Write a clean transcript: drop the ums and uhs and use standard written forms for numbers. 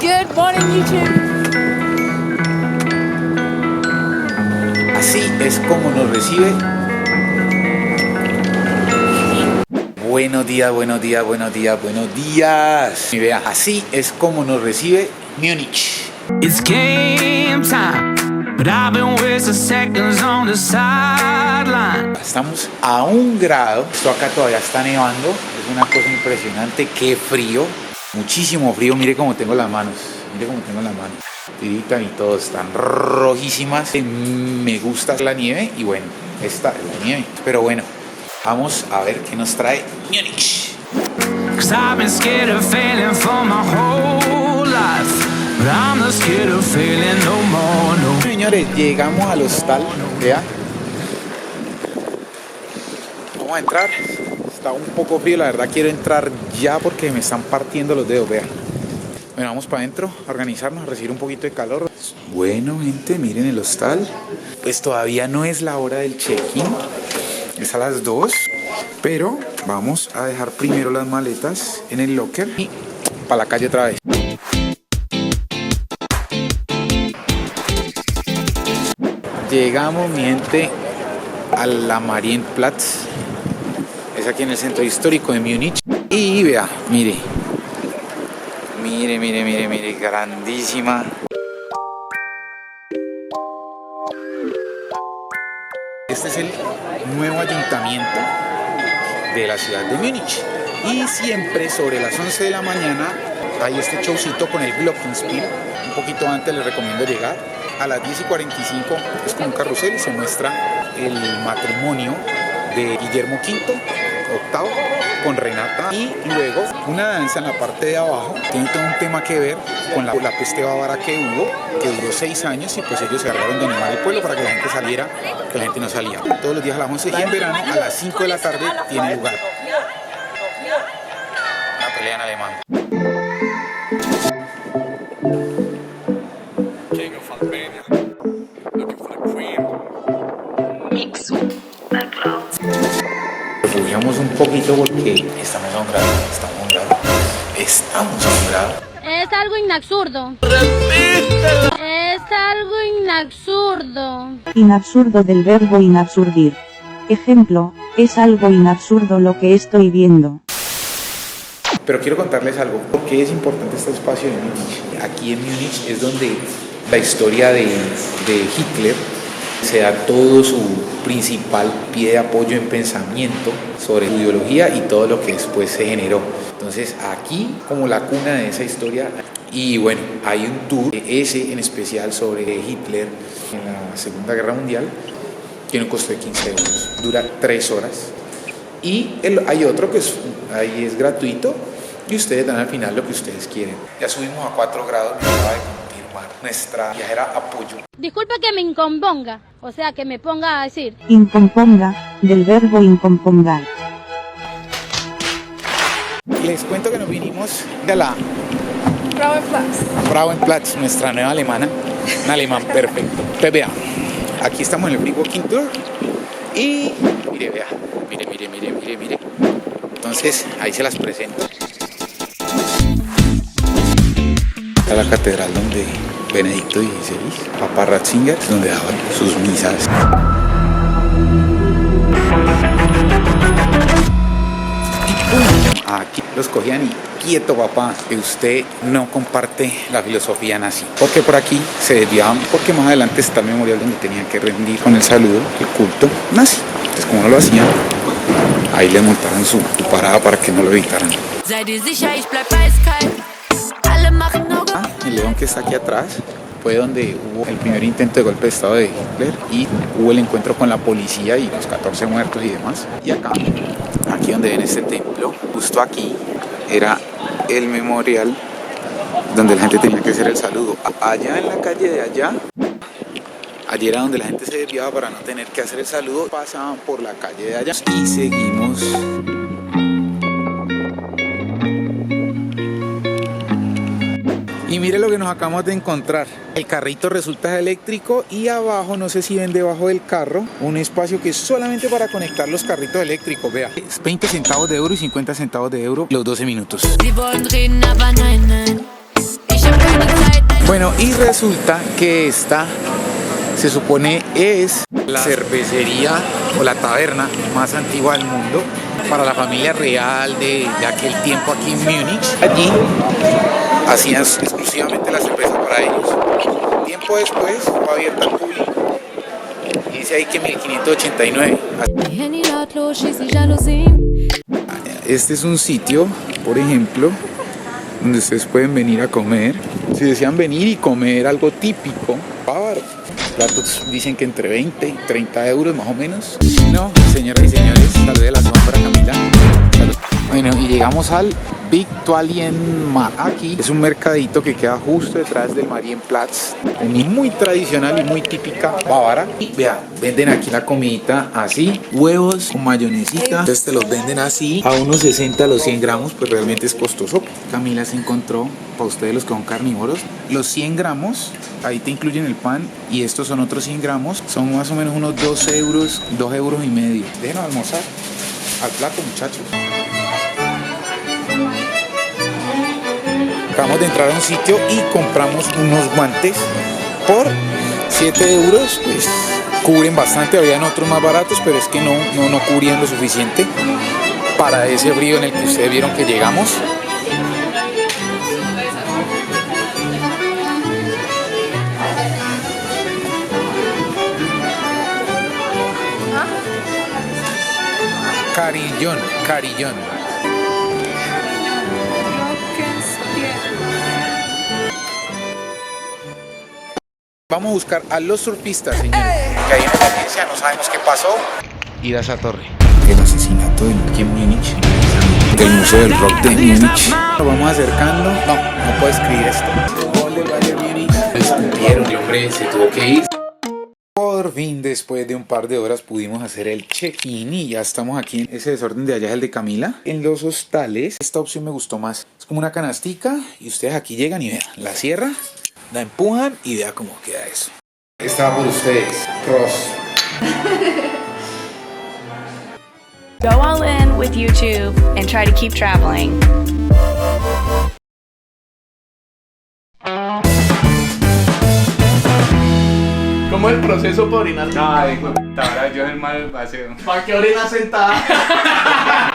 Good morning, YouTube. Así es como nos recibe. Buenos días, buenos días, buenos días, buenos días. Y vea, así es como nos recibe Múnich. It's game time, but I've been wasting seconds on the sideline. Estamos a 1 grado. Esto acá todavía está nevando. Es una cosa impresionante. Qué frío. Muchísimo frío. Mire cómo tengo las manos. Mire cómo tengo las manos. Tiritan y todo. Están rojísimas. Me gusta la nieve. Y bueno, esta es la nieve. Pero bueno, vamos a ver qué nos trae Múnich. 'Cause I've been scared of failing for my whole life, but I'm not scared of failing no more, no. Señores, llegamos al hostal. Vea. Vamos a entrar. Está un poco frío, la verdad quiero entrar ya porque me están partiendo los dedos, vea. Bueno, vamos para adentro a organizarnos, a recibir un poquito de calor. Bueno, gente, miren el hostal. Pues todavía no es la hora del check-in. Es a las 2. Pero vamos a dejar primero las maletas en el locker y para la calle otra vez. Llegamos, mi gente, a la Marienplatz. Es aquí en el centro histórico de Múnich. Y vea, mire. Mire, grandísima. Este es el nuevo ayuntamiento de la ciudad de Múnich. Y siempre sobre las 11 de la mañana hay este showcito con el Glockenspiel. Un poquito antes les recomiendo llegar. A las 10:45 es como un carrusel y se muestra el matrimonio de Guillermo V, octavo, con Renata, y luego una danza en la parte de abajo. Tiene todo un tema que ver con la peste bávara que hubo, que duró 6 años, y pues ellos se agarraron de animar el pueblo para que la gente saliera, que la gente no salía. Todos los días a las 11 y en verano a las 5 de la tarde tiene lugar la pelea en alemán. King of Albania, looking for the queen. Refugiamos un poquito porque estamos a 1 grado, estamos a 1 grado. Es algo inabsurdo. Es algo inabsurdo. Inabsurdo del verbo inabsurdir. Ejemplo, es algo inabsurdo lo que estoy viendo. Pero quiero contarles algo, porque es importante este espacio de Múnich. Aquí en Múnich es donde la historia de Hitler se da todo su principal pie de apoyo en pensamiento sobre su ideología y todo lo que después se generó. Entonces aquí como la cuna de esa historia. Y bueno, hay un tour, ese en especial sobre Hitler en la Segunda Guerra Mundial, tiene un costo de 15 euros, dura 3 horas. Y hay otro que ahí es gratuito y ustedes dan al final lo que ustedes quieren. Ya subimos a 4 grados, me acaba de confirmar nuestra viajera Apoyo. Disculpa que me incomponga, o sea, que me ponga a decir. Incomponga, del verbo incompongar. Les cuento que nos vinimos de la Frauenplatz. Frauenplatz, nuestra nueva alemana, un alemán perfecto. Entonces vea, aquí estamos en el Free Walking Tour y mire, vea, mire. Entonces ahí se las presento. Está la catedral donde Benedicto XVI, Papa Ratzinger, donde daban sus misas. Aquí los cogían y quieto, papá, que usted no comparte la filosofía nazi. Porque por aquí se desviaban, porque más adelante está el memorial donde tenían que rendir con el saludo el culto nazi. Entonces, como no lo hacían, ahí le montaron su parada para que no lo evitaran. El león que está aquí atrás fue donde hubo el primer intento de golpe de estado de Hitler y hubo el encuentro con la policía y los 14 muertos y demás. Y acá, aquí donde ven este templo, justo aquí era el memorial donde la gente tenía que hacer el saludo. Allá en la calle de allá, allí era donde la gente se desviaba para no tener que hacer el saludo. Pasaban por la calle de allá y seguimos. Y mire lo que nos acabamos de encontrar. El carrito resulta eléctrico y abajo, no sé si ven debajo del carro, un espacio que es solamente para conectar los carritos eléctricos. Vea, es 20 centavos de euro y 50 centavos de euro los 12 minutos. Bueno, y resulta que esta se supone es la cervecería o la taberna más antigua del mundo para la familia real de aquel tiempo aquí en Múnich. Allí hacían exclusivamente la cerveza para ellos. Tiempo después fue abierta al público y dice ahí que 1589. Este es un sitio, por ejemplo, donde ustedes pueden venir a comer. Si desean venir y comer algo típico bávaro, platos dicen que entre 20 y 30 euros más o menos. No, señoras y señores, salud de la zona para Camila. Salud. Bueno, y llegamos al Viktualienmarkt. Aquí es un mercadito que queda justo detrás del Marienplatz, muy tradicional y muy típica bávara. Y vea, venden aquí la comidita así, huevos con mayonesita. Entonces te los venden así, a unos 60 a los 100 gramos, pues realmente es costoso. Camila se encontró, para ustedes los que son carnívoros, los 100 gramos, ahí te incluyen el pan, y estos son otros 100 gramos, son más o menos unos 2 euros, 2 euros y medio. Déjenos almorzar al plato, muchachos. Acabamos de entrar a un sitio y compramos unos guantes por 7 euros, pues cubren bastante. Habían otros más baratos, pero es que no cubrían lo suficiente para ese frío en el que ustedes vieron que llegamos. Carillón. Vamos a buscar a los surfistas, señores. Que ahí en la audiencia no sabemos qué pasó. Ir a esa torre. El asesinato aquí en Múnich. Del Museo del Rock de Múnich. Nos vamos acercando. No puedo escribir esto. El gol del Bayern Múnich. Descubrieron, el hombre se tuvo que ir. Por fin, después de un par de horas, pudimos hacer el check-in y ya estamos aquí. Ese desorden de allá es el de Camila. En los hostales, esta opción me gustó más. Es como una canastica y ustedes aquí llegan y vean, la cierra, la empujan y vea cómo queda eso. Estaba por ustedes. Cross. Go all in with YouTube and try to keep traveling. ¿Cómo es el proceso para orinar? Ay, ahora yo es el mal paseo. ¿Para qué orinas sentada?